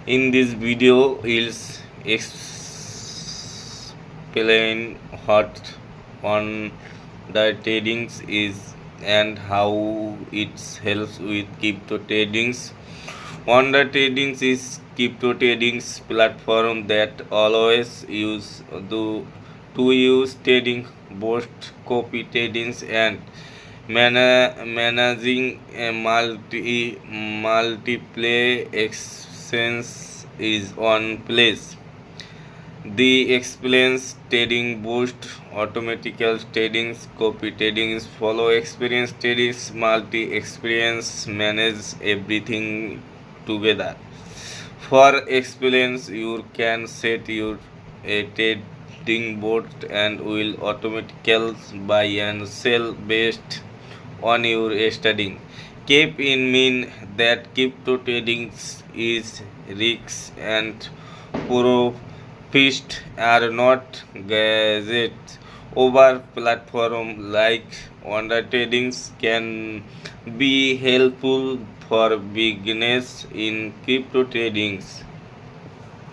In this video, we'll explain what on the tradings is and how it helps with crypto tradings. On the tradings is crypto tradings platform that always use to use trading, both copy tradings and managing a multiple exchange is one place. The experienced trading boost automatical tradings, copy tradings, follow experience tradings, multi experience manage everything together. For experience, you can set your a trading board and will automatically buy and sell based on your studying. Keep in mind that crypto trading is risks and profits are not gadgets. Over platform like Wonder Tradings can be helpful for beginners in crypto tradings.